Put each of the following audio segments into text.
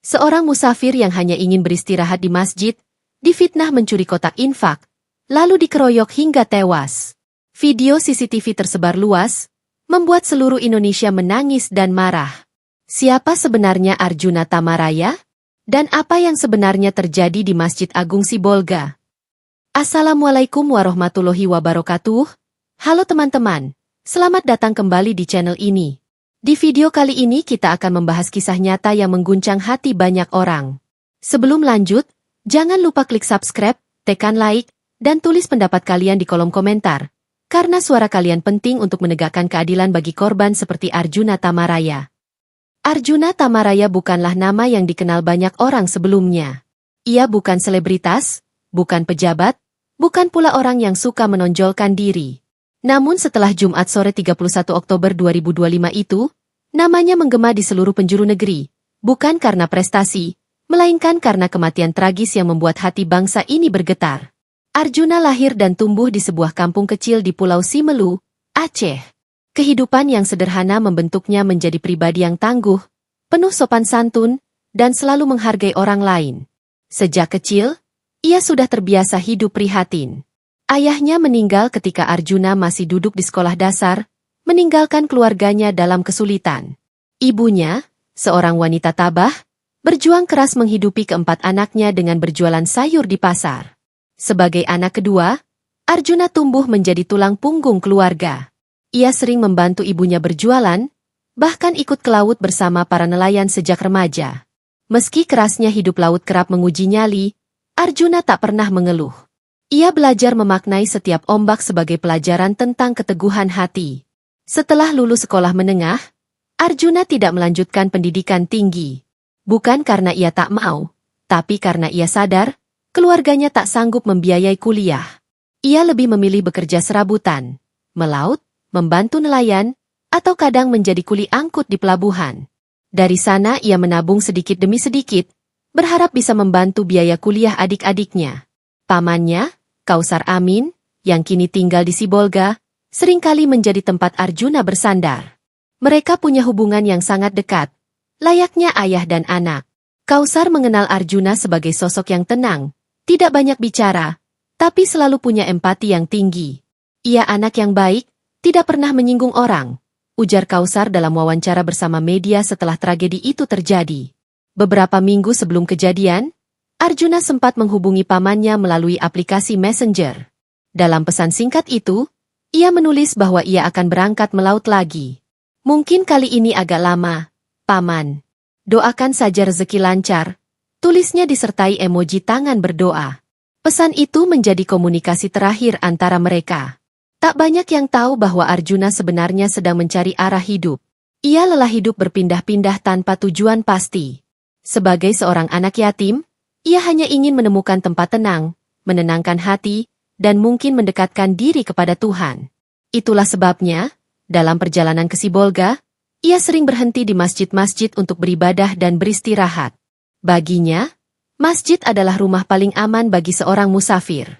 Seorang musafir yang hanya ingin beristirahat di masjid, difitnah mencuri kotak infak, lalu dikeroyok hingga tewas. Video CCTV tersebar luas, membuat seluruh Indonesia menangis dan marah. Siapa sebenarnya Arjuna Tamaraya? Dan apa yang sebenarnya terjadi di Masjid Agung Sibolga? Assalamualaikum warahmatullahi wabarakatuh. Halo teman-teman, selamat datang kembali di channel ini. Di video kali ini kita akan membahas kisah nyata yang mengguncang hati banyak orang. Sebelum lanjut, jangan lupa klik subscribe, tekan like, dan tulis pendapat kalian di kolom komentar. Karena suara kalian penting untuk menegakkan keadilan bagi korban seperti Arjuna Tamaraya. Arjuna Tamaraya bukanlah nama yang dikenal banyak orang sebelumnya. Ia bukan selebritas, bukan pejabat, bukan pula orang yang suka menonjolkan diri. Namun setelah Jumat sore 31 Oktober 2025 itu, namanya menggema di seluruh penjuru negeri, bukan karena prestasi, melainkan karena kematian tragis yang membuat hati bangsa ini bergetar. Arjuna lahir dan tumbuh di sebuah kampung kecil di Pulau Simelu, Aceh. Kehidupan yang sederhana membentuknya menjadi pribadi yang tangguh, penuh sopan santun, dan selalu menghargai orang lain. Sejak kecil, ia sudah terbiasa hidup prihatin. Ayahnya meninggal ketika Arjuna masih duduk di sekolah dasar, meninggalkan keluarganya dalam kesulitan. Ibunya, seorang wanita tabah, berjuang keras menghidupi keempat anaknya dengan berjualan sayur di pasar. Sebagai anak kedua, Arjuna tumbuh menjadi tulang punggung keluarga. Ia sering membantu ibunya berjualan, bahkan ikut ke laut bersama para nelayan sejak remaja. Meski kerasnya hidup laut kerap menguji nyali, Arjuna tak pernah mengeluh. Ia belajar memaknai setiap ombak sebagai pelajaran tentang keteguhan hati. Setelah lulus sekolah menengah, Arjuna tidak melanjutkan pendidikan tinggi. Bukan karena ia tak mau, tapi karena ia sadar, keluarganya tak sanggup membiayai kuliah. Ia lebih memilih bekerja serabutan, melaut, membantu nelayan, atau kadang menjadi kuli angkut di pelabuhan. Dari sana ia menabung sedikit demi sedikit, berharap bisa membantu biaya kuliah adik-adiknya. Pamannya, Kausar Amin, yang kini tinggal di Sibolga, seringkali menjadi tempat Arjuna bersandar. Mereka punya hubungan yang sangat dekat, layaknya ayah dan anak. Kausar mengenal Arjuna sebagai sosok yang tenang, tidak banyak bicara, tapi selalu punya empati yang tinggi. Ia anak yang baik, tidak pernah menyinggung orang, ujar Kausar dalam wawancara bersama media setelah tragedi itu terjadi. Beberapa minggu sebelum kejadian, Arjuna sempat menghubungi pamannya melalui aplikasi Messenger. Dalam pesan singkat itu, ia menulis bahwa ia akan berangkat melaut lagi. Mungkin kali ini agak lama, Paman. Doakan saja rezeki lancar, tulisnya disertai emoji tangan berdoa. Pesan itu menjadi komunikasi terakhir antara mereka. Tak banyak yang tahu bahwa Arjuna sebenarnya sedang mencari arah hidup. Ia lelah hidup berpindah-pindah tanpa tujuan pasti. Sebagai seorang anak yatim, ia hanya ingin menemukan tempat tenang, menenangkan hati, dan mungkin mendekatkan diri kepada Tuhan. Itulah sebabnya, dalam perjalanan ke Sibolga, ia sering berhenti di masjid-masjid untuk beribadah dan beristirahat. Baginya, masjid adalah rumah paling aman bagi seorang musafir.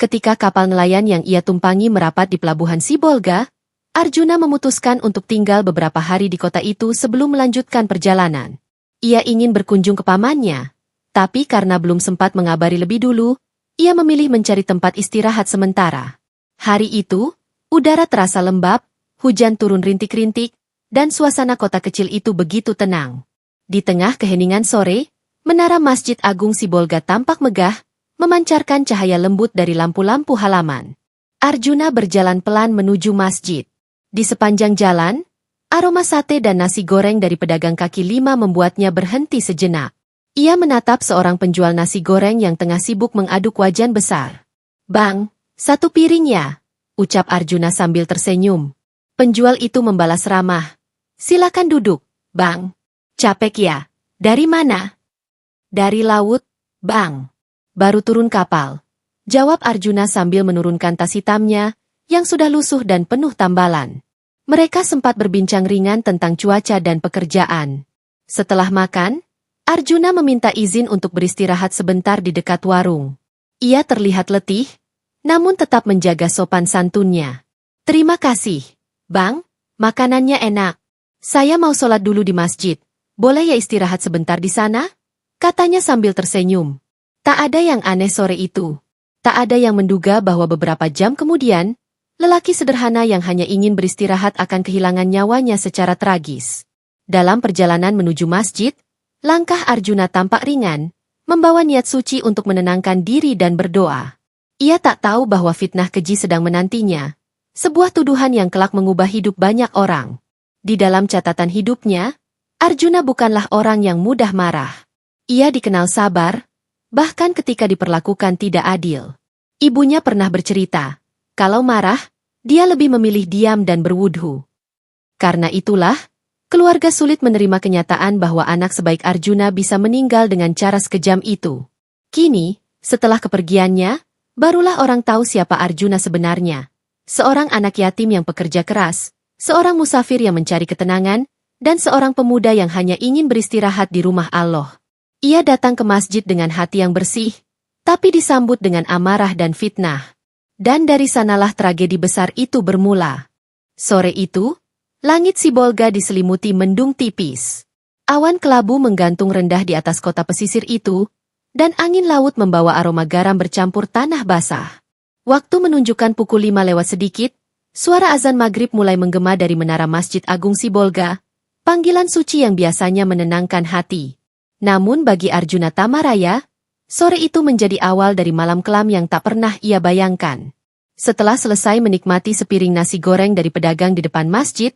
Ketika kapal nelayan yang ia tumpangi merapat di pelabuhan Sibolga, Arjuna memutuskan untuk tinggal beberapa hari di kota itu sebelum melanjutkan perjalanan. Ia ingin berkunjung ke pamannya, tapi karena belum sempat mengabari lebih dulu, ia memilih mencari tempat istirahat sementara. Hari itu, udara terasa lembab, hujan turun rintik-rintik, dan suasana kota kecil itu begitu tenang. Di tengah keheningan sore, menara Masjid Agung Sibolga tampak megah, memancarkan cahaya lembut dari lampu-lampu halaman. Arjuna berjalan pelan menuju masjid. Di sepanjang jalan, aroma sate dan nasi goreng dari pedagang kaki lima membuatnya berhenti sejenak. Ia menatap seorang penjual nasi goreng yang tengah sibuk mengaduk wajan besar. "Bang, satu piring ya?" ucap Arjuna sambil tersenyum. Penjual itu membalas ramah. "Silakan duduk, Bang." "Capek ya? Dari mana?" "Dari laut, Bang. Baru turun kapal," jawab Arjuna sambil menurunkan tas hitamnya, yang sudah lusuh dan penuh tambalan. Mereka sempat berbincang ringan tentang cuaca dan pekerjaan. Setelah makan, Arjuna meminta izin untuk beristirahat sebentar di dekat warung. Ia terlihat letih, namun tetap menjaga sopan santunnya. "Terima kasih, Bang, makanannya enak. Saya mau sholat dulu di masjid. Boleh ya istirahat sebentar di sana?" katanya sambil tersenyum. Tak ada yang aneh sore itu. Tak ada yang menduga bahwa beberapa jam kemudian, lelaki sederhana yang hanya ingin beristirahat akan kehilangan nyawanya secara tragis. Dalam perjalanan menuju masjid, langkah Arjuna tampak ringan, membawa niat suci untuk menenangkan diri dan berdoa. Ia tak tahu bahwa fitnah keji sedang menantinya, sebuah tuduhan yang kelak mengubah hidup banyak orang. Di dalam catatan hidupnya, Arjuna bukanlah orang yang mudah marah. Ia dikenal sabar, bahkan ketika diperlakukan tidak adil. Ibunya pernah bercerita, kalau marah, dia lebih memilih diam dan berwudhu. Karena itulah, keluarga sulit menerima kenyataan bahwa anak sebaik Arjuna bisa meninggal dengan cara sekejam itu. Kini, setelah kepergiannya, barulah orang tahu siapa Arjuna sebenarnya. Seorang anak yatim yang pekerja keras, seorang musafir yang mencari ketenangan, dan seorang pemuda yang hanya ingin beristirahat di rumah Allah. Ia datang ke masjid dengan hati yang bersih, tapi disambut dengan amarah dan fitnah. Dan dari sanalah tragedi besar itu bermula. Sore itu, langit Sibolga diselimuti mendung tipis. Awan kelabu menggantung rendah di atas kota pesisir itu, dan angin laut membawa aroma garam bercampur tanah basah. Waktu menunjukkan pukul 5 lewat sedikit, suara azan maghrib mulai menggema dari menara Masjid Agung Sibolga, panggilan suci yang biasanya menenangkan hati. Namun bagi Arjuna Tamaraya, sore itu menjadi awal dari malam kelam yang tak pernah ia bayangkan. Setelah selesai menikmati sepiring nasi goreng dari pedagang di depan masjid,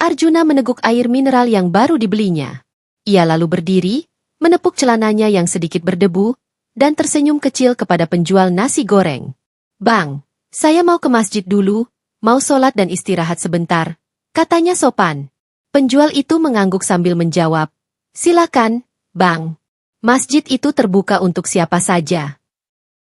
Arjuna meneguk air mineral yang baru dibelinya. Ia lalu berdiri, menepuk celananya yang sedikit berdebu, dan tersenyum kecil kepada penjual nasi goreng. "Bang, saya mau ke masjid dulu, mau sholat dan istirahat sebentar," katanya sopan. Penjual itu mengangguk sambil menjawab, "Silakan, Bang. Masjid itu terbuka untuk siapa saja."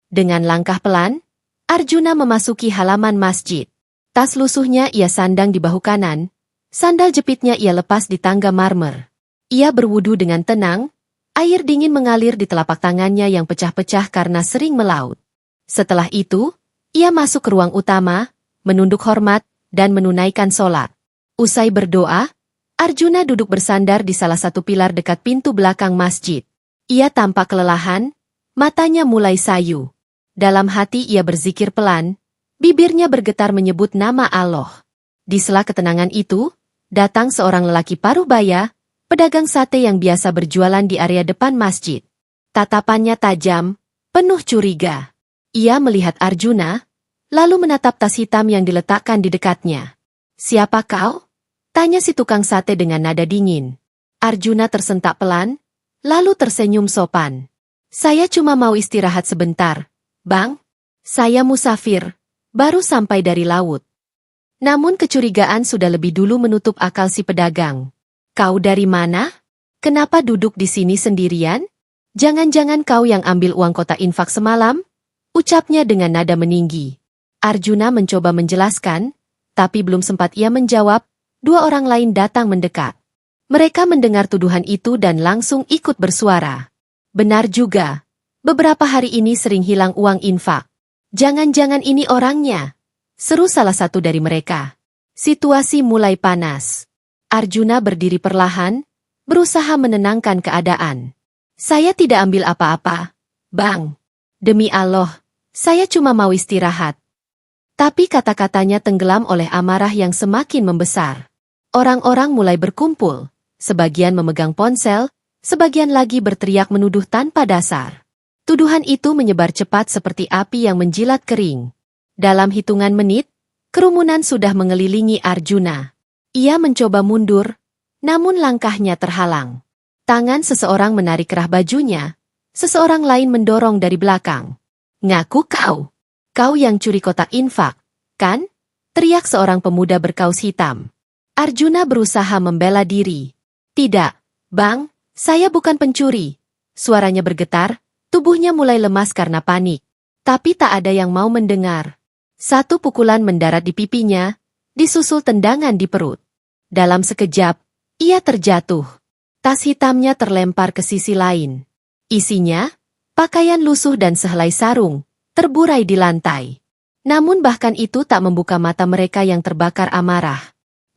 Dengan langkah pelan, Arjuna memasuki halaman masjid. Tas lusuhnya ia sandang di bahu kanan, sandal jepitnya ia lepas di tangga marmer. Ia berwudu dengan tenang, air dingin mengalir di telapak tangannya yang pecah-pecah karena sering melaut. Setelah itu, ia masuk ke ruang utama, menunduk hormat, dan menunaikan sholat. Usai berdoa, Arjuna duduk bersandar di salah satu pilar dekat pintu belakang masjid. Ia tampak kelelahan, matanya mulai sayu. Dalam hati ia berzikir pelan, bibirnya bergetar menyebut nama Allah. Di sela ketenangan itu, datang seorang lelaki paruh baya, pedagang sate yang biasa berjualan di area depan masjid. Tatapannya tajam, penuh curiga. Ia melihat Arjuna, lalu menatap tas hitam yang diletakkan di dekatnya. "Siapa kau?" tanya si tukang sate dengan nada dingin. Arjuna tersentak pelan, lalu tersenyum sopan. "Saya cuma mau istirahat sebentar, Bang. Saya musafir, baru sampai dari laut." Namun kecurigaan sudah lebih dulu menutup akal si pedagang. "Kau dari mana? Kenapa duduk di sini sendirian? Jangan-jangan kau yang ambil uang kotak infak semalam?" ucapnya dengan nada meninggi. Arjuna mencoba menjelaskan, tapi belum sempat ia menjawab, dua orang lain datang mendekat. Mereka mendengar tuduhan itu dan langsung ikut bersuara. "Benar juga. Beberapa hari ini sering hilang uang infak. Jangan-jangan ini orangnya," seru salah satu dari mereka. Situasi mulai panas. Arjuna berdiri perlahan, berusaha menenangkan keadaan. "Saya tidak ambil apa-apa, Bang. Demi Allah, saya cuma mau istirahat." Tapi kata-katanya tenggelam oleh amarah yang semakin membesar. Orang-orang mulai berkumpul, sebagian memegang ponsel, sebagian lagi berteriak menuduh tanpa dasar. Tuduhan itu menyebar cepat seperti api yang menjilat kering. Dalam hitungan menit, kerumunan sudah mengelilingi Arjuna. Ia mencoba mundur, namun langkahnya terhalang. Tangan seseorang menarik kerah bajunya, seseorang lain mendorong dari belakang. "Ngaku kau! Kau yang curi kotak infak, kan?" teriak seorang pemuda berkaus hitam. Arjuna berusaha membela diri. "Tidak, Bang, saya bukan pencuri." Suaranya bergetar, tubuhnya mulai lemas karena panik. Tapi tak ada yang mau mendengar. Satu pukulan mendarat di pipinya, disusul tendangan di perut. Dalam sekejap, ia terjatuh. Tas hitamnya terlempar ke sisi lain. Isinya, pakaian lusuh dan sehelai sarung, terburai di lantai. Namun bahkan itu tak membuka mata mereka yang terbakar amarah.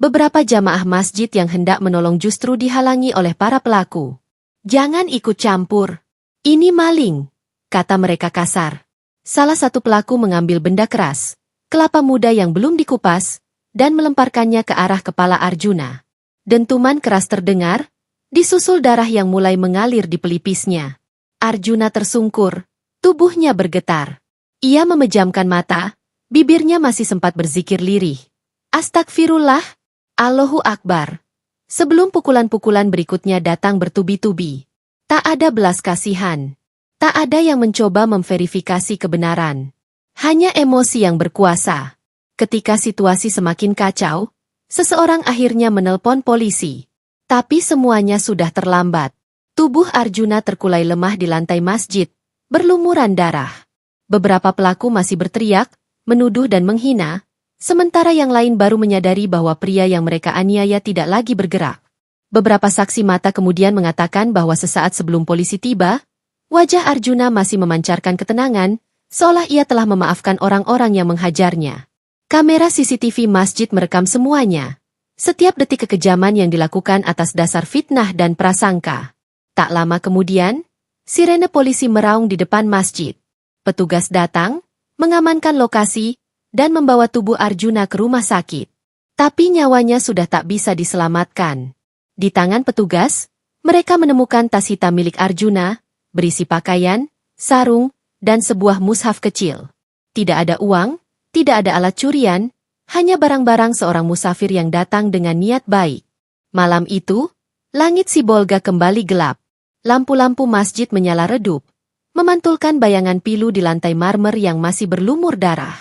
Beberapa jamaah masjid yang hendak menolong justru dihalangi oleh para pelaku. Jangan ikut campur. Ini maling, kata mereka kasar. Salah satu pelaku mengambil benda keras, kelapa muda yang belum dikupas, dan melemparkannya ke arah kepala Arjuna. Dentuman keras terdengar, disusul darah yang mulai mengalir di pelipisnya. Arjuna tersungkur, tubuhnya bergetar. Ia memejamkan mata, bibirnya masih sempat berzikir lirih. Astagfirullah, Allahu Akbar. Sebelum pukulan-pukulan berikutnya datang bertubi-tubi. Tak ada belas kasihan. Tak ada yang mencoba memverifikasi kebenaran. Hanya emosi yang berkuasa. Ketika situasi semakin kacau, seseorang akhirnya menelpon polisi. Tapi semuanya sudah terlambat. Tubuh Arjuna terkulai lemah di lantai masjid, berlumuran darah. Beberapa pelaku masih berteriak, menuduh dan menghina, sementara yang lain baru menyadari bahwa pria yang mereka aniaya tidak lagi bergerak. Beberapa saksi mata kemudian mengatakan bahwa sesaat sebelum polisi tiba, wajah Arjuna masih memancarkan ketenangan, seolah ia telah memaafkan orang-orang yang menghajarnya. Kamera CCTV masjid merekam semuanya. Setiap detik kekejaman yang dilakukan atas dasar fitnah dan prasangka. Tak lama kemudian, sirene polisi meraung di depan masjid. Petugas datang, mengamankan lokasi, dan membawa tubuh Arjuna ke rumah sakit. Tapi nyawanya sudah tak bisa diselamatkan. Di tangan petugas, mereka menemukan tas hitam milik Arjuna, berisi pakaian, sarung, dan sebuah mushaf kecil. Tidak ada uang, tidak ada alat curian, hanya barang-barang seorang musafir yang datang dengan niat baik. Malam itu, langit Sibolga kembali gelap. Lampu-lampu masjid menyala redup, memantulkan bayangan pilu di lantai marmer yang masih berlumur darah.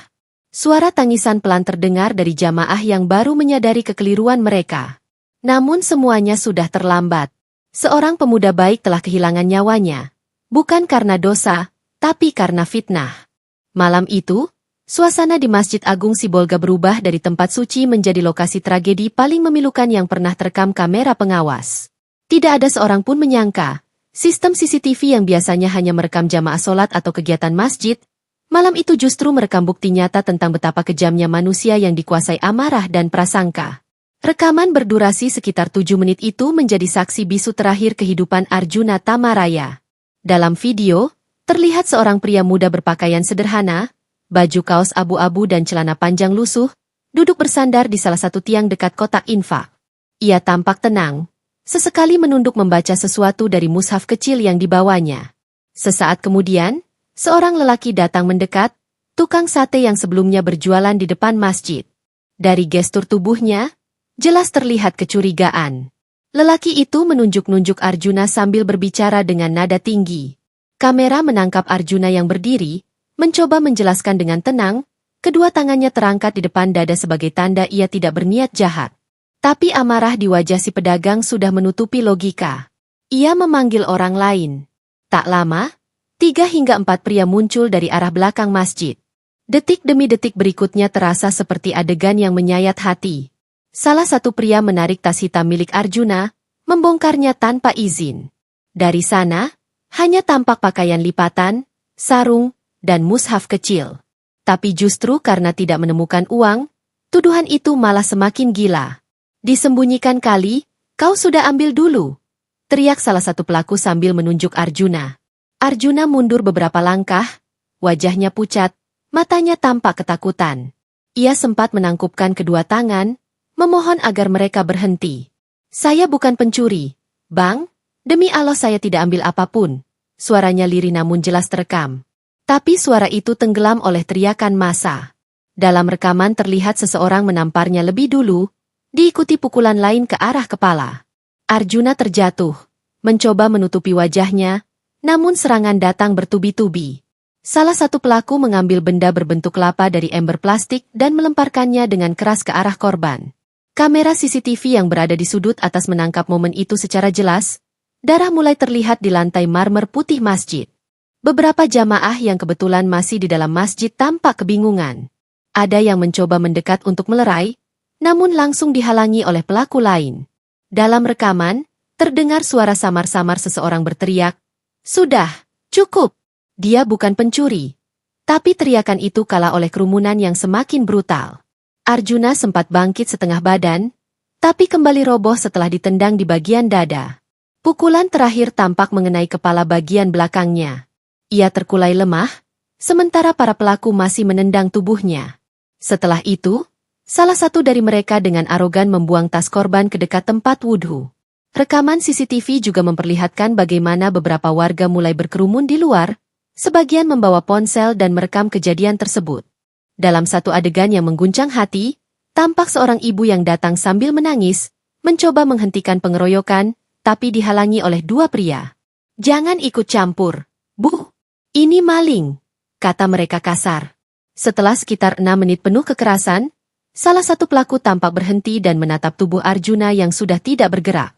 Suara tangisan pelan terdengar dari jamaah yang baru menyadari kekeliruan mereka. Namun semuanya sudah terlambat. Seorang pemuda baik telah kehilangan nyawanya. Bukan karena dosa, tapi karena fitnah. Malam itu, suasana di Masjid Agung Sibolga berubah dari tempat suci menjadi lokasi tragedi paling memilukan yang pernah terekam kamera pengawas. Tidak ada seorang pun menyangka, sistem CCTV yang biasanya hanya merekam jamaah sholat atau kegiatan masjid, malam itu justru merekam bukti nyata tentang betapa kejamnya manusia yang dikuasai amarah dan prasangka. Rekaman berdurasi sekitar 7 menit itu menjadi saksi bisu terakhir kehidupan Arjuna Tamaraya. Dalam video, terlihat seorang pria muda berpakaian sederhana, baju kaos abu-abu dan celana panjang lusuh, duduk bersandar di salah satu tiang dekat kotak infak. Ia tampak tenang, sesekali menunduk membaca sesuatu dari mushaf kecil yang dibawanya. Sesaat kemudian, seorang lelaki datang mendekat, tukang sate yang sebelumnya berjualan di depan masjid. Dari gestur tubuhnya, jelas terlihat kecurigaan. Lelaki itu menunjuk-nunjuk Arjuna sambil berbicara dengan nada tinggi. Kamera menangkap Arjuna yang berdiri, mencoba menjelaskan dengan tenang, kedua tangannya terangkat di depan dada sebagai tanda ia tidak berniat jahat. Tapi amarah di wajah si pedagang sudah menutupi logika. Ia memanggil orang lain. Tak lama, 3 hingga 4 pria muncul dari arah belakang masjid. Detik demi detik berikutnya terasa seperti adegan yang menyayat hati. Salah satu pria menarik tas hitam milik Arjuna, membongkarnya tanpa izin. Dari sana, hanya tampak pakaian lipatan, sarung, dan mushaf kecil. Tapi justru karena tidak menemukan uang, tuduhan itu malah semakin gila. Disembunyikan kali, kau sudah ambil dulu, teriak salah satu pelaku sambil menunjuk Arjuna. Arjuna mundur beberapa langkah, wajahnya pucat, matanya tampak ketakutan. Ia sempat menangkupkan kedua tangan, memohon agar mereka berhenti. Saya bukan pencuri, Bang, demi Allah saya tidak ambil apapun. Suaranya lirih namun jelas terekam. Tapi suara itu tenggelam oleh teriakan massa. Dalam rekaman terlihat seseorang menamparnya lebih dulu, diikuti pukulan lain ke arah kepala. Arjuna terjatuh, mencoba menutupi wajahnya, namun serangan datang bertubi-tubi. Salah satu pelaku mengambil benda berbentuk kelapa dari ember plastik dan melemparkannya dengan keras ke arah korban. Kamera CCTV yang berada di sudut atas menangkap momen itu secara jelas. Darah mulai terlihat di lantai marmer putih masjid. Beberapa jamaah yang kebetulan masih di dalam masjid tampak kebingungan. Ada yang mencoba mendekat untuk melerai, namun langsung dihalangi oleh pelaku lain. Dalam rekaman, terdengar suara samar-samar seseorang berteriak, "Sudah, cukup! Dia bukan pencuri." Tapi teriakan itu kalah oleh kerumunan yang semakin brutal. Arjuna sempat bangkit setengah badan, tapi kembali roboh setelah ditendang di bagian dada. Pukulan terakhir tampak mengenai kepala bagian belakangnya. Ia terkulai lemah, sementara para pelaku masih menendang tubuhnya. Setelah itu, salah satu dari mereka dengan arogan membuang tas korban ke dekat tempat wudhu. Rekaman CCTV juga memperlihatkan bagaimana beberapa warga mulai berkerumun di luar, sebagian membawa ponsel dan merekam kejadian tersebut. Dalam satu adegan yang mengguncang hati, tampak seorang ibu yang datang sambil menangis, mencoba menghentikan pengeroyokan, tapi dihalangi oleh dua pria. "Jangan ikut campur, Bu. Ini maling," kata mereka kasar. Setelah sekitar 6 menit penuh kekerasan, salah satu pelaku tampak berhenti dan menatap tubuh Arjuna yang sudah tidak bergerak.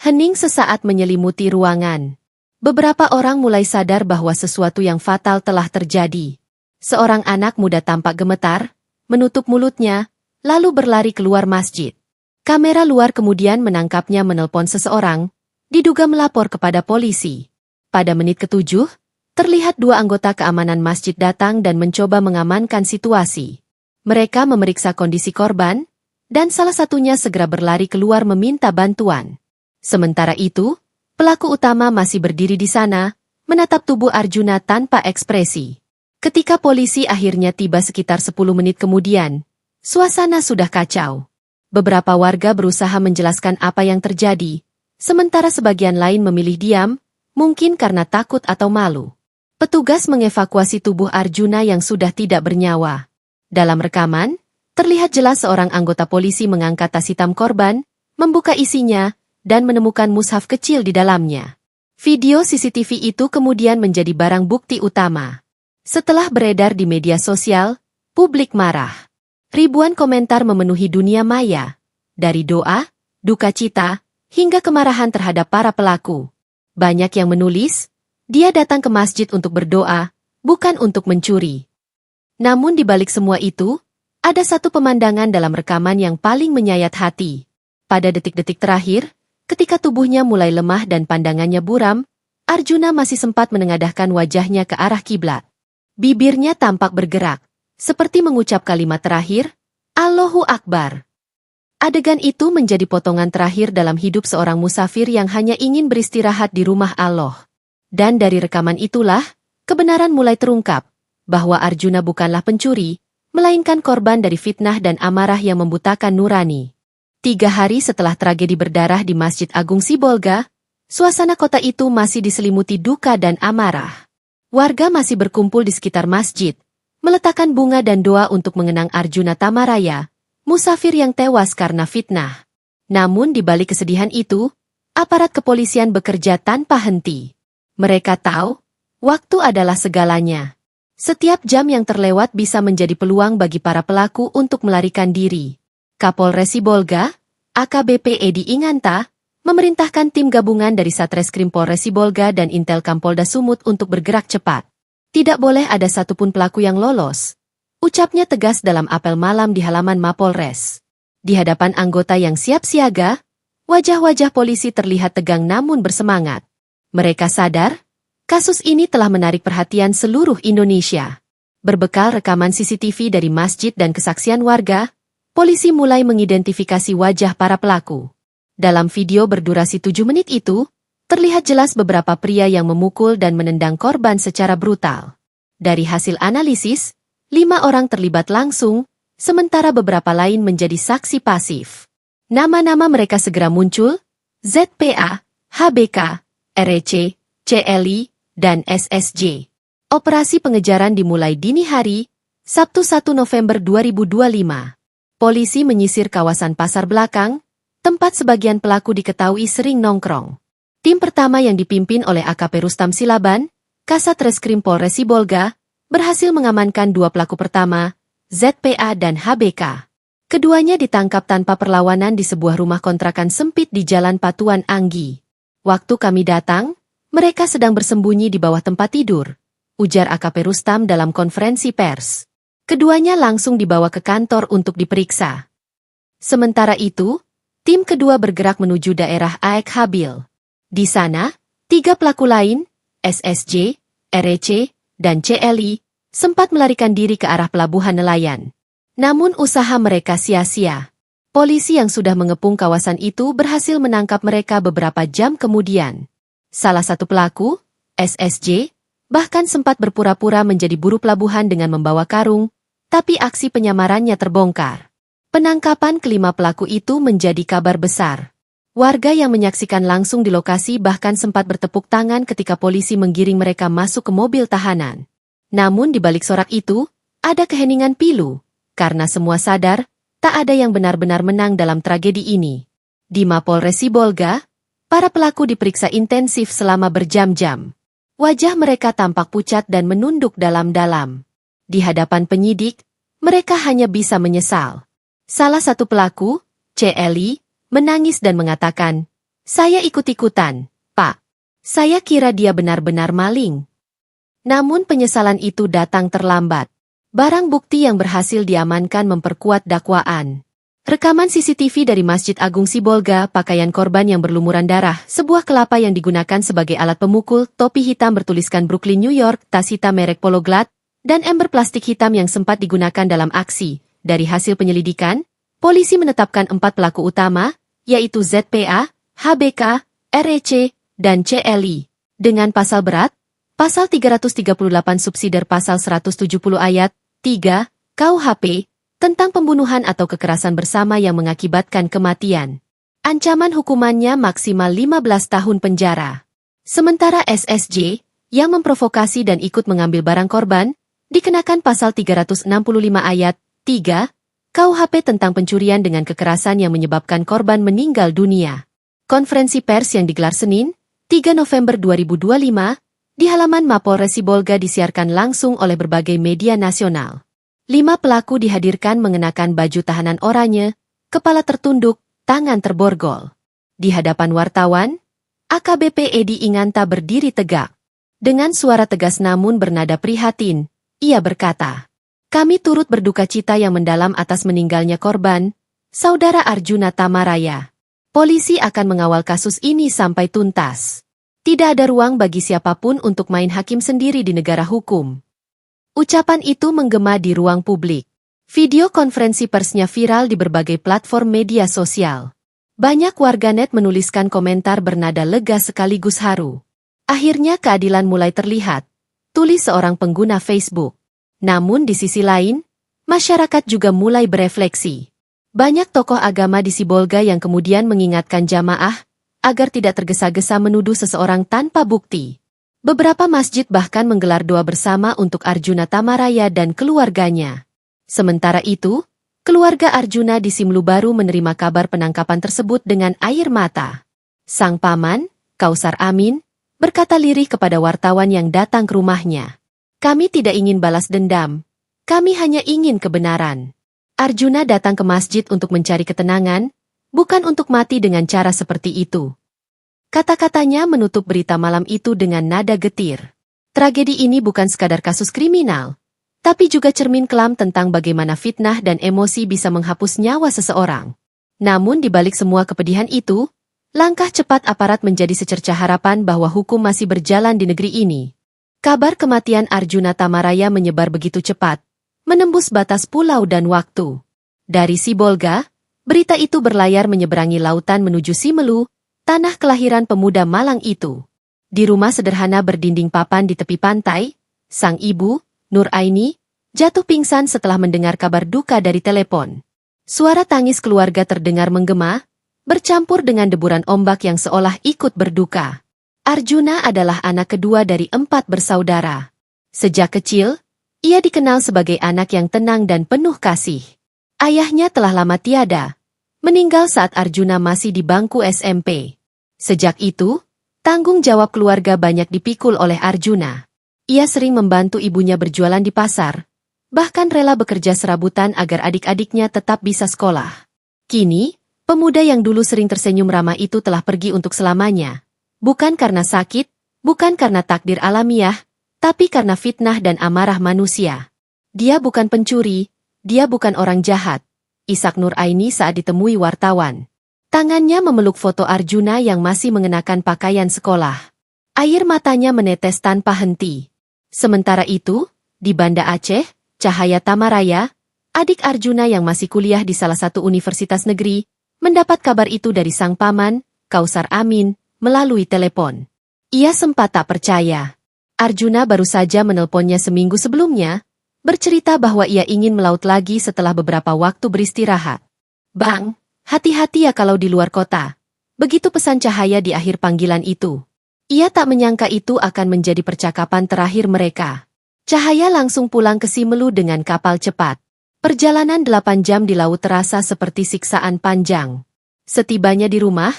Hening sesaat menyelimuti ruangan. Beberapa orang mulai sadar bahwa sesuatu yang fatal telah terjadi. Seorang anak muda tampak gemetar, menutup mulutnya, lalu berlari keluar masjid. Kamera luar kemudian menangkapnya menelpon seseorang, diduga melapor kepada polisi. Pada menit ke-7, terlihat dua anggota keamanan masjid datang dan mencoba mengamankan situasi. Mereka memeriksa kondisi korban, dan salah satunya segera berlari keluar meminta bantuan. Sementara itu, pelaku utama masih berdiri di sana, menatap tubuh Arjuna tanpa ekspresi. Ketika polisi akhirnya tiba sekitar 10 menit kemudian, suasana sudah kacau. Beberapa warga berusaha menjelaskan apa yang terjadi, sementara sebagian lain memilih diam, mungkin karena takut atau malu. Petugas mengevakuasi tubuh Arjuna yang sudah tidak bernyawa. Dalam rekaman, terlihat jelas seorang anggota polisi mengangkat tas hitam korban, membuka isinya, dan menemukan mushaf kecil di dalamnya. Video CCTV itu kemudian menjadi barang bukti utama. Setelah beredar di media sosial, publik marah. Ribuan komentar memenuhi dunia maya, dari doa, duka cita, hingga kemarahan terhadap para pelaku. Banyak yang menulis, dia datang ke masjid untuk berdoa, bukan untuk mencuri. Namun di balik semua itu, ada satu pemandangan dalam rekaman yang paling menyayat hati. Pada detik-detik terakhir, ketika tubuhnya mulai lemah dan pandangannya buram, Arjuna masih sempat menengadahkan wajahnya ke arah kiblat. Bibirnya tampak bergerak, seperti mengucap kalimat terakhir, Allahu Akbar. Adegan itu menjadi potongan terakhir dalam hidup seorang musafir yang hanya ingin beristirahat di rumah Allah. Dan dari rekaman itulah, kebenaran mulai terungkap, bahwa Arjuna bukanlah pencuri, melainkan korban dari fitnah dan amarah yang membutakan nurani. 3 hari setelah tragedi berdarah di Masjid Agung Sibolga, suasana kota itu masih diselimuti duka dan amarah. Warga masih berkumpul di sekitar masjid, meletakkan bunga dan doa untuk mengenang Arjuna Tamaraya, musafir yang tewas karena fitnah. Namun di balik kesedihan itu, aparat kepolisian bekerja tanpa henti. Mereka tahu, waktu adalah segalanya. Setiap jam yang terlewat bisa menjadi peluang bagi para pelaku untuk melarikan diri. Kapolres Sibolga, AKBP Edi Inganta, memerintahkan tim gabungan dari Satreskrim Polres Sibolga dan Intelkam Polda Sumut untuk bergerak cepat. Tidak boleh ada satupun pelaku yang lolos, ucapnya tegas dalam apel malam di halaman Mapolres. Di hadapan anggota yang siap siaga, wajah-wajah polisi terlihat tegang namun bersemangat. Mereka sadar, kasus ini telah menarik perhatian seluruh Indonesia. Berbekal rekaman CCTV dari masjid dan kesaksian warga, polisi mulai mengidentifikasi wajah para pelaku. Dalam video berdurasi 7 menit itu, terlihat jelas beberapa pria yang memukul dan menendang korban secara brutal. Dari hasil analisis, 5 orang terlibat langsung, sementara beberapa lain menjadi saksi pasif. Nama-nama mereka segera muncul, ZPA, HBK, REC, CLI, dan SSJ. Operasi pengejaran dimulai dini hari, Sabtu 1 November 2025. Polisi menyisir kawasan pasar belakang, tempat sebagian pelaku diketahui sering nongkrong. Tim pertama yang dipimpin oleh AKP Rustam Silaban, Kasat Reskrim Polres Sibolga, berhasil mengamankan 2 pelaku pertama, ZPA dan HBK. Keduanya ditangkap tanpa perlawanan di sebuah rumah kontrakan sempit di Jalan Patuan Anggi. Waktu kami datang, mereka sedang bersembunyi di bawah tempat tidur, ujar AKP Rustam dalam konferensi pers. Keduanya langsung dibawa ke kantor untuk diperiksa. Sementara itu, tim kedua bergerak menuju daerah Aek Habil. Di sana, 3 pelaku lain, SSJ, REC, dan CLI, sempat melarikan diri ke arah pelabuhan nelayan. Namun usaha mereka sia-sia. Polisi yang sudah mengepung kawasan itu berhasil menangkap mereka beberapa jam kemudian. Salah satu pelaku, SSJ, bahkan sempat berpura-pura menjadi buruh pelabuhan dengan membawa karung, tapi aksi penyamarannya terbongkar. Penangkapan kelima pelaku itu menjadi kabar besar. Warga yang menyaksikan langsung di lokasi bahkan sempat bertepuk tangan ketika polisi menggiring mereka masuk ke mobil tahanan. Namun di balik sorak itu, ada keheningan pilu, karena semua sadar, tak ada yang benar-benar menang dalam tragedi ini. Di Mapolres Sibolga, para pelaku diperiksa intensif selama berjam-jam. Wajah mereka tampak pucat dan menunduk dalam-dalam. Di hadapan penyidik, mereka hanya bisa menyesal. Salah satu pelaku, CLI, menangis dan mengatakan, "Saya ikut-ikutan, Pak. Saya kira dia benar-benar maling." Namun penyesalan itu datang terlambat. Barang bukti yang berhasil diamankan memperkuat dakwaan. Rekaman CCTV dari Masjid Agung Sibolga, pakaian korban yang berlumuran darah, sebuah kelapa yang digunakan sebagai alat pemukul, topi hitam bertuliskan Brooklyn, New York, tas hitam merek Polo Glad, dan ember plastik hitam yang sempat digunakan dalam aksi. Dari hasil penyelidikan, polisi menetapkan 4 pelaku utama, yaitu ZPA, HBK, REC, dan CLI. Dengan pasal berat, pasal 338 subsidiar pasal 170 ayat 3, KUHP, tentang pembunuhan atau kekerasan bersama yang mengakibatkan kematian. Ancaman hukumannya maksimal 15 tahun penjara. Sementara SSJ, yang memprovokasi dan ikut mengambil barang korban, dikenakan pasal 365 ayat 3, KUHP tentang pencurian dengan kekerasan yang menyebabkan korban meninggal dunia. Konferensi pers yang digelar Senin, 3 November 2025, di halaman Mapolres Sibolga disiarkan langsung oleh berbagai media nasional. 5 pelaku dihadirkan mengenakan baju tahanan oranye, kepala tertunduk, tangan terborgol. Di hadapan wartawan, AKBP Edi Inganta berdiri tegak. Dengan suara tegas namun bernada prihatin, ia berkata, "Kami turut berduka cita yang mendalam atas meninggalnya korban, Saudara Arjuna Tamaraya. Polisi akan mengawal kasus ini sampai tuntas. Tidak ada ruang bagi siapapun untuk main hakim sendiri di negara hukum." Ucapan itu menggema di ruang publik. Video konferensi persnya viral di berbagai platform media sosial. Banyak warganet menuliskan komentar bernada lega sekaligus haru. "Akhirnya keadilan mulai terlihat," tulis seorang pengguna Facebook. Namun di sisi lain, masyarakat juga mulai berefleksi. Banyak tokoh agama di Sibolga yang kemudian mengingatkan jamaah agar tidak tergesa-gesa menuduh seseorang tanpa bukti. Beberapa masjid bahkan menggelar doa bersama untuk Arjuna Tamaraya dan keluarganya. Sementara itu, keluarga Arjuna di Simlu baru menerima kabar penangkapan tersebut dengan air mata. Sang paman, Kausar Amin, berkata lirih kepada wartawan yang datang ke rumahnya. "Kami tidak ingin balas dendam. Kami hanya ingin kebenaran." Arjuna datang ke masjid untuk mencari ketenangan, bukan untuk mati dengan cara seperti itu. Kata-katanya menutup berita malam itu dengan nada getir. Tragedi ini bukan sekadar kasus kriminal, tapi juga cermin kelam tentang bagaimana fitnah dan emosi bisa menghapus nyawa seseorang. Namun di balik semua kepedihan itu, langkah cepat aparat menjadi secercah harapan bahwa hukum masih berjalan di negeri ini. Kabar kematian Arjuna Tamaraya menyebar begitu cepat, menembus batas pulau dan waktu. Dari Sibolga, berita itu berlayar menyeberangi lautan menuju Simelu, tanah kelahiran pemuda malang itu. Di rumah sederhana berdinding papan di tepi pantai, sang ibu, Nur Aini, jatuh pingsan setelah mendengar kabar duka dari telepon. Suara tangis keluarga terdengar menggema, bercampur dengan deburan ombak yang seolah ikut berduka. Arjuna adalah anak kedua dari 4 bersaudara. Sejak kecil, ia dikenal sebagai anak yang tenang dan penuh kasih. Ayahnya telah lama tiada, meninggal saat Arjuna masih di bangku SMP. Sejak itu, tanggung jawab keluarga banyak dipikul oleh Arjuna. Ia sering membantu ibunya berjualan di pasar, bahkan rela bekerja serabutan agar adik-adiknya tetap bisa sekolah. Kini, pemuda yang dulu sering tersenyum ramah itu telah pergi untuk selamanya. Bukan karena sakit, bukan karena takdir alamiah, tapi karena fitnah dan amarah manusia. Dia bukan pencuri, dia bukan orang jahat, isak Nur Aini saat ditemui wartawan. Tangannya memeluk foto Arjuna yang masih mengenakan pakaian sekolah. Air matanya menetes tanpa henti. Sementara itu, di Banda Aceh, Cahaya Tamaraya, Adik Arjuna yang masih kuliah di salah satu universitas negeri, mendapat kabar itu dari sang paman, Kausar Amin, melalui telepon. Ia sempat tak percaya. Arjuna baru saja menelponnya seminggu sebelumnya, bercerita bahwa ia ingin melaut lagi setelah beberapa waktu beristirahat. "Bang, hati-hati ya kalau di luar kota." Begitu pesan Cahaya di akhir panggilan itu. Ia tak menyangka itu akan menjadi percakapan terakhir mereka. Cahaya langsung pulang ke Simelu dengan kapal cepat. Perjalanan 8 jam di laut terasa seperti siksaan panjang. Setibanya di rumah,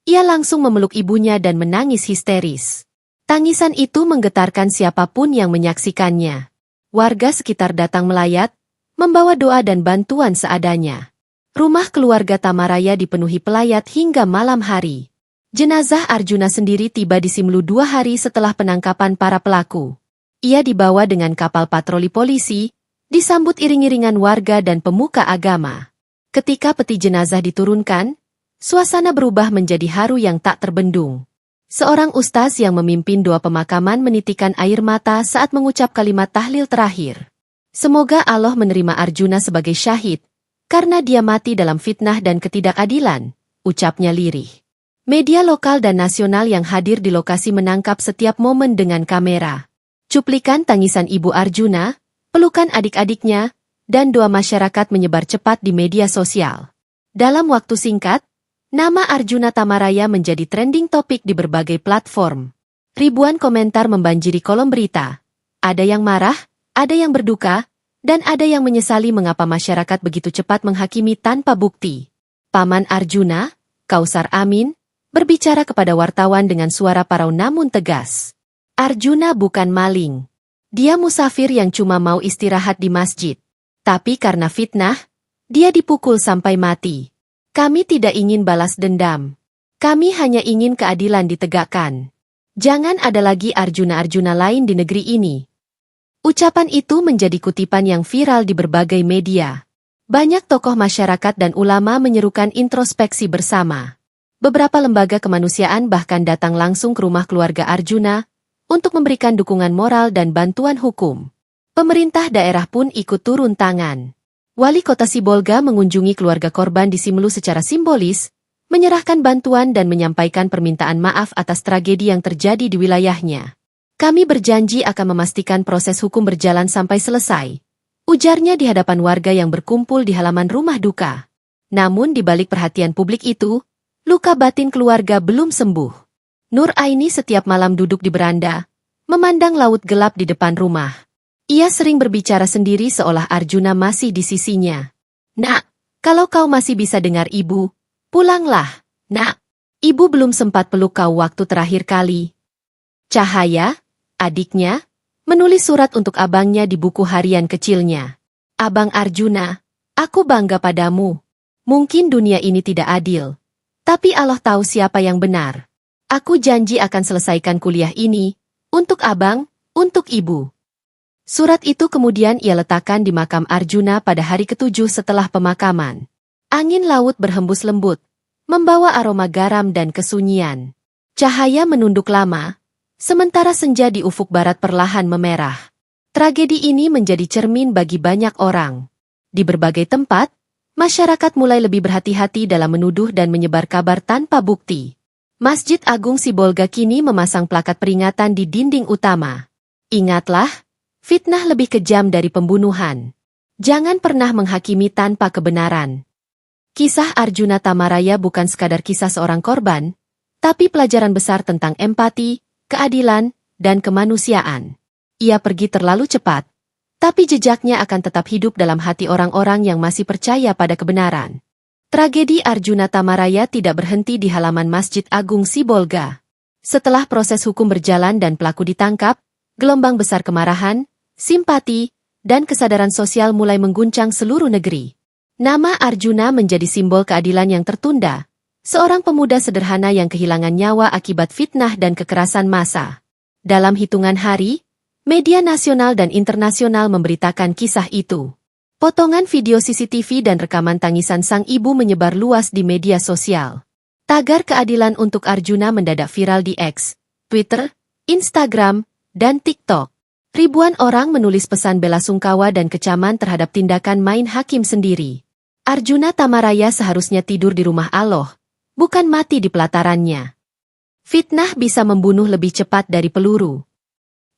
ia langsung memeluk ibunya dan menangis histeris. Tangisan itu menggetarkan siapapun yang menyaksikannya. Warga sekitar datang melayat, membawa doa dan bantuan seadanya. Rumah keluarga Tamaraya dipenuhi pelayat hingga malam hari. Jenazah Arjuna sendiri tiba di Simelu 2 hari setelah penangkapan para pelaku. Ia dibawa dengan kapal patroli polisi, disambut iring-iringan warga dan pemuka agama. Ketika peti jenazah diturunkan, suasana berubah menjadi haru yang tak terbendung. Seorang ustaz yang memimpin doa pemakaman menitikan air mata saat mengucap kalimat tahlil terakhir. Semoga Allah menerima Arjuna sebagai syahid, karena dia mati dalam fitnah dan ketidakadilan, ucapnya lirih. Media lokal dan nasional yang hadir di lokasi menangkap setiap momen dengan kamera. Cuplikan tangisan ibu Arjuna, pelukan adik-adiknya, dan doa masyarakat menyebar cepat di media sosial. Dalam waktu singkat, nama Arjuna Tamaraya menjadi trending topik di berbagai platform. Ribuan komentar membanjiri kolom berita. Ada yang marah, ada yang berduka, dan ada yang menyesali mengapa masyarakat begitu cepat menghakimi tanpa bukti. Paman Arjuna, Kausar Amin, berbicara kepada wartawan dengan suara parau namun tegas. Arjuna bukan maling. Dia musafir yang cuma mau istirahat di masjid. Tapi karena fitnah, dia dipukul sampai mati. Kami tidak ingin balas dendam. Kami hanya ingin keadilan ditegakkan. Jangan ada lagi Arjuna-Arjuna lain di negeri ini. Ucapan itu menjadi kutipan yang viral di berbagai media. Banyak tokoh masyarakat dan ulama menyerukan introspeksi bersama. Beberapa lembaga kemanusiaan bahkan datang langsung ke rumah keluarga Arjuna untuk memberikan dukungan moral dan bantuan hukum. Pemerintah daerah pun ikut turun tangan. Wali Kota Sibolga mengunjungi keluarga korban di Simelu secara simbolis, menyerahkan bantuan dan menyampaikan permintaan maaf atas tragedi yang terjadi di wilayahnya. Kami berjanji akan memastikan proses hukum berjalan sampai selesai, ujarnya di hadapan warga yang berkumpul di halaman rumah duka. Namun di balik perhatian publik itu, luka batin keluarga belum sembuh. Nur Aini setiap malam duduk di beranda, memandang laut gelap di depan rumah. Ia sering berbicara sendiri seolah Arjuna masih di sisinya. "Nak, kalau kau masih bisa dengar ibu, pulanglah, nak. Ibu belum sempat peluk kau waktu terakhir kali." Cahaya, adiknya, menulis surat untuk abangnya di buku harian kecilnya. "Abang Arjuna, aku bangga padamu. Mungkin dunia ini tidak adil, tapi Allah tahu siapa yang benar. Aku janji akan selesaikan kuliah ini, untuk abang, untuk ibu." Surat itu kemudian ia letakkan di makam Arjuna pada hari ke-7 setelah pemakaman. Angin laut berhembus lembut, membawa aroma garam dan kesunyian. Cahaya menunduk lama, sementara senja di ufuk barat perlahan memerah. Tragedi ini menjadi cermin bagi banyak orang. Di berbagai tempat, masyarakat mulai lebih berhati-hati dalam menuduh dan menyebar kabar tanpa bukti. Masjid Agung Sibolga kini memasang plakat peringatan di dinding utama. "Ingatlah, fitnah lebih kejam dari pembunuhan. Jangan pernah menghakimi tanpa kebenaran." Kisah Arjuna Tamaraya bukan sekadar kisah seorang korban, tapi pelajaran besar tentang empati, keadilan, dan kemanusiaan. Ia pergi terlalu cepat, tapi jejaknya akan tetap hidup dalam hati orang-orang yang masih percaya pada kebenaran. Tragedi Arjuna Tamaraya tidak berhenti di halaman Masjid Agung Sibolga. Setelah proses hukum berjalan dan pelaku ditangkap, gelombang besar kemarahan, simpati, dan kesadaran sosial mulai mengguncang seluruh negeri. Nama Arjuna menjadi simbol keadilan yang tertunda, seorang pemuda sederhana yang kehilangan nyawa akibat fitnah dan kekerasan massa. Dalam hitungan hari, media nasional dan internasional memberitakan kisah itu. Potongan video CCTV dan rekaman tangisan sang ibu menyebar luas di media sosial. Tagar keadilan untuk Arjuna mendadak viral di X, Twitter, Instagram, dan TikTok. Ribuan orang menulis pesan belasungkawa dan kecaman terhadap tindakan main hakim sendiri. Arjuna Tamaraya seharusnya tidur di rumah Allah, bukan mati di pelatarannya. Fitnah bisa membunuh lebih cepat dari peluru.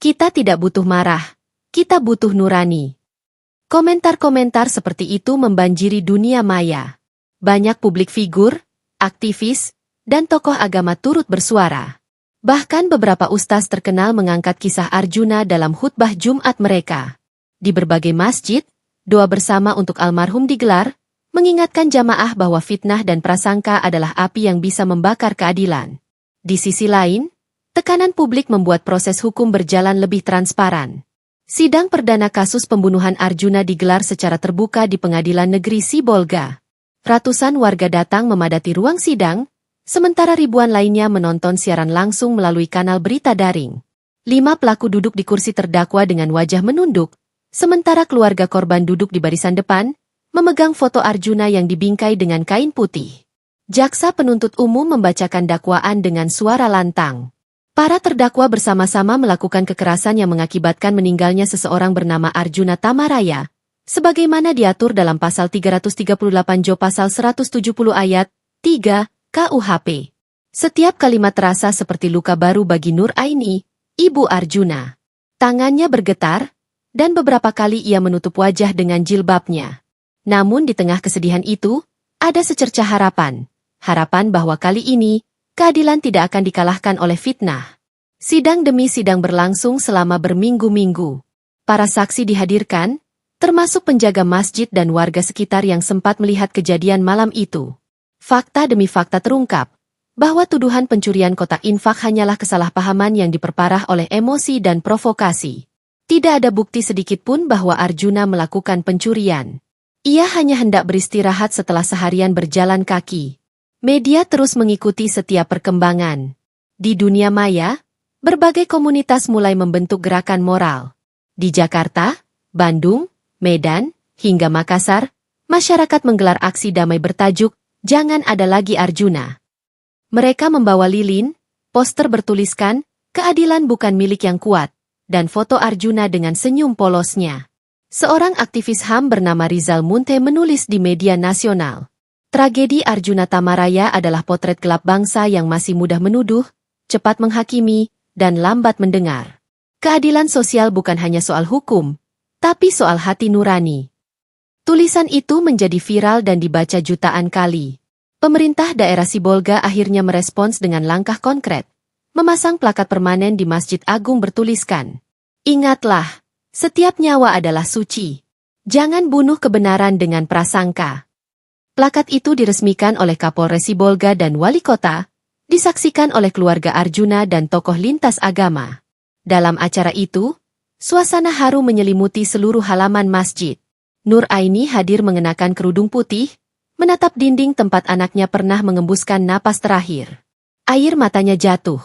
Kita tidak butuh marah, kita butuh nurani. Komentar-komentar seperti itu membanjiri dunia maya. Banyak publik figur, aktivis, dan tokoh agama turut bersuara. Bahkan beberapa ustaz terkenal mengangkat kisah Arjuna dalam khutbah Jumat mereka. Di berbagai masjid, doa bersama untuk almarhum digelar, mengingatkan jamaah bahwa fitnah dan prasangka adalah api yang bisa membakar keadilan. Di sisi lain, tekanan publik membuat proses hukum berjalan lebih transparan. Sidang perdana kasus pembunuhan Arjuna digelar secara terbuka di Pengadilan Negeri Sibolga. Ratusan warga datang memadati ruang sidang, sementara ribuan lainnya menonton siaran langsung melalui kanal berita daring. 5 pelaku duduk di kursi terdakwa dengan wajah menunduk, sementara keluarga korban duduk di barisan depan, memegang foto Arjuna yang dibingkai dengan kain putih. Jaksa penuntut umum membacakan dakwaan dengan suara lantang. Para terdakwa bersama-sama melakukan kekerasan yang mengakibatkan meninggalnya seseorang bernama Arjuna Tamaraya, sebagaimana diatur dalam pasal 338 Jo pasal 170 ayat 3 KUHP. Setiap kalimat terasa seperti luka baru bagi Nur Aini, ibu Arjuna. Tangannya bergetar, dan beberapa kali ia menutup wajah dengan jilbabnya. Namun di tengah kesedihan itu, ada secercah harapan. Harapan bahwa kali ini, keadilan tidak akan dikalahkan oleh fitnah. Sidang demi sidang berlangsung selama berminggu-minggu. Para saksi dihadirkan, termasuk penjaga masjid dan warga sekitar yang sempat melihat kejadian malam itu. Fakta demi fakta terungkap, bahwa tuduhan pencurian kotak infak hanyalah kesalahpahaman yang diperparah oleh emosi dan provokasi. Tidak ada bukti sedikit pun bahwa Arjuna melakukan pencurian. Ia hanya hendak beristirahat setelah seharian berjalan kaki. Media terus mengikuti setiap perkembangan. Di dunia maya, berbagai komunitas mulai membentuk gerakan moral. Di Jakarta, Bandung, Medan, hingga Makassar, masyarakat menggelar aksi damai bertajuk, "Jangan ada lagi Arjuna." Mereka membawa lilin, poster bertuliskan, "Keadilan bukan milik yang kuat," dan foto Arjuna dengan senyum polosnya. Seorang aktivis HAM bernama Rizal Munte menulis di media nasional. Tragedi Arjuna Tamaraya adalah potret gelap bangsa yang masih mudah menuduh, cepat menghakimi, dan lambat mendengar. Keadilan sosial bukan hanya soal hukum, tapi soal hati nurani. Tulisan itu menjadi viral dan dibaca jutaan kali. Pemerintah daerah Sibolga akhirnya merespons dengan langkah konkret, memasang plakat permanen di Masjid Agung bertuliskan, "Ingatlah, setiap nyawa adalah suci. Jangan bunuh kebenaran dengan prasangka." Plakat itu diresmikan oleh Kapolres Sibolga dan Wali Kota, disaksikan oleh keluarga Arjuna dan tokoh lintas agama. Dalam acara itu, suasana haru menyelimuti seluruh halaman masjid. Nur Aini hadir mengenakan kerudung putih, menatap dinding tempat anaknya pernah mengembuskan napas terakhir. Air matanya jatuh.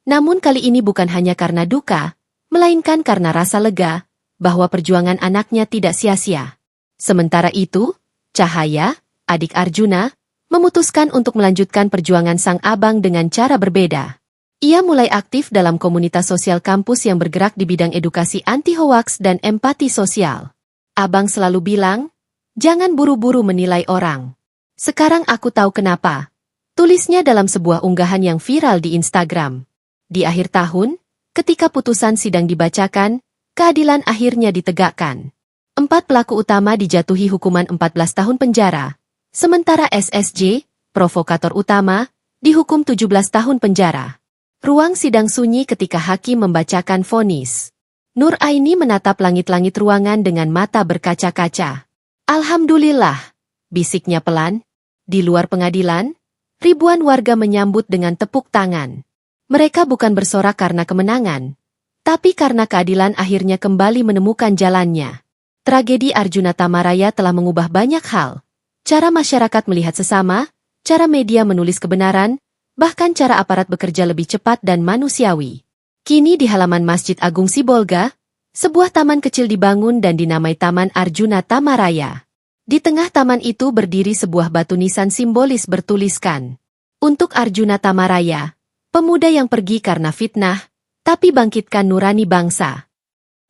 Namun kali ini bukan hanya karena duka, melainkan karena rasa lega, bahwa perjuangan anaknya tidak sia-sia. Sementara itu, Cahaya, adik Arjuna, memutuskan untuk melanjutkan perjuangan sang abang dengan cara berbeda. Ia mulai aktif dalam komunitas sosial kampus yang bergerak di bidang edukasi anti-hoaks dan empati sosial. Abang selalu bilang, "Jangan buru-buru menilai orang. Sekarang aku tahu kenapa," tulisnya dalam sebuah unggahan yang viral di Instagram. Di akhir tahun, ketika putusan sidang dibacakan, keadilan akhirnya ditegakkan. 4 pelaku utama dijatuhi hukuman 14 tahun penjara, sementara SSJ, provokator utama, dihukum 17 tahun penjara. Ruang sidang sunyi ketika hakim membacakan vonis. Nur Aini menatap langit-langit ruangan dengan mata berkaca-kaca. "Alhamdulillah," bisiknya pelan. Di luar pengadilan, ribuan warga menyambut dengan tepuk tangan. Mereka bukan bersorak karena kemenangan, tapi karena keadilan akhirnya kembali menemukan jalannya. Tragedi Arjuna Tamaraya telah mengubah banyak hal. Cara masyarakat melihat sesama, cara media menulis kebenaran, bahkan cara aparat bekerja lebih cepat dan manusiawi. Kini di halaman Masjid Agung Sibolga, sebuah taman kecil dibangun dan dinamai Taman Arjuna Tamaraya. Di tengah taman itu berdiri sebuah batu nisan simbolis bertuliskan, "Untuk Arjuna Tamaraya, pemuda yang pergi karena fitnah, tapi bangkitkan nurani bangsa."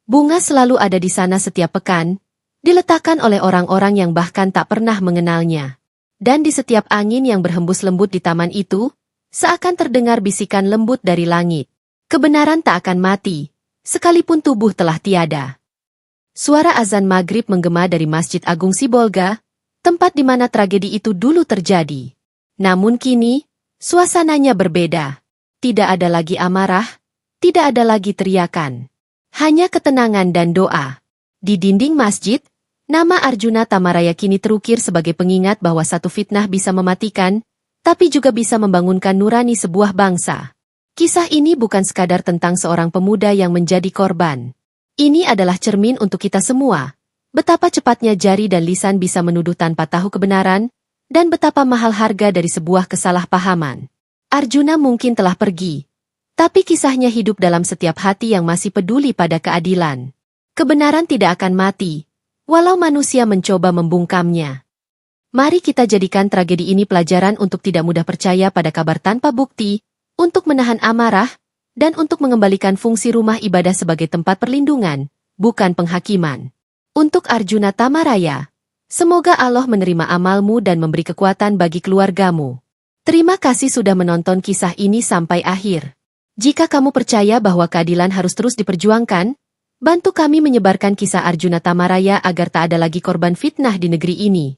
Bunga selalu ada di sana setiap pekan, diletakkan oleh orang-orang yang bahkan tak pernah mengenalnya. Dan di setiap angin yang berhembus lembut di taman itu, seakan terdengar bisikan lembut dari langit. Kebenaran tak akan mati, sekalipun tubuh telah tiada. Suara azan maghrib menggema dari Masjid Agung Sibolga, tempat di mana tragedi itu dulu terjadi. Namun kini, suasananya berbeda. Tidak ada lagi amarah, tidak ada lagi teriakan. Hanya ketenangan dan doa. Di dinding masjid, nama Arjuna Tamaraya kini terukir sebagai pengingat bahwa satu fitnah bisa mematikan, tapi juga bisa membangunkan nurani sebuah bangsa. Kisah ini bukan sekadar tentang seorang pemuda yang menjadi korban. Ini adalah cermin untuk kita semua. Betapa cepatnya jari dan lisan bisa menuduh tanpa tahu kebenaran, dan betapa mahal harga dari sebuah kesalahpahaman. Arjuna mungkin telah pergi, tapi kisahnya hidup dalam setiap hati yang masih peduli pada keadilan. Kebenaran tidak akan mati, walau manusia mencoba membungkamnya. Mari kita jadikan tragedi ini pelajaran untuk tidak mudah percaya pada kabar tanpa bukti, untuk menahan amarah, dan untuk mengembalikan fungsi rumah ibadah sebagai tempat perlindungan, bukan penghakiman. Untuk Arjuna Tamaraya, semoga Allah menerima amalmu dan memberi kekuatan bagi keluargamu. Terima kasih sudah menonton kisah ini sampai akhir. Jika kamu percaya bahwa keadilan harus terus diperjuangkan, bantu kami menyebarkan kisah Arjuna Tamaraya agar tak ada lagi korban fitnah di negeri ini.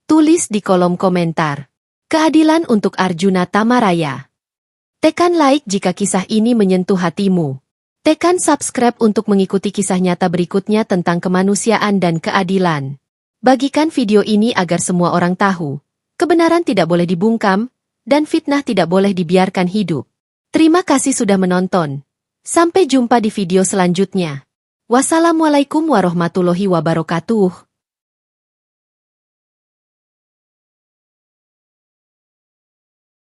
Tulis di kolom komentar. Keadilan untuk Arjuna Tamaraya. Tekan like jika kisah ini menyentuh hatimu. Tekan subscribe untuk mengikuti kisah nyata berikutnya tentang kemanusiaan dan keadilan. Bagikan video ini agar semua orang tahu. Kebenaran tidak boleh dibungkam, dan fitnah tidak boleh dibiarkan hidup. Terima kasih sudah menonton. Sampai jumpa di video selanjutnya. Wassalamualaikum warahmatullahi wabarakatuh.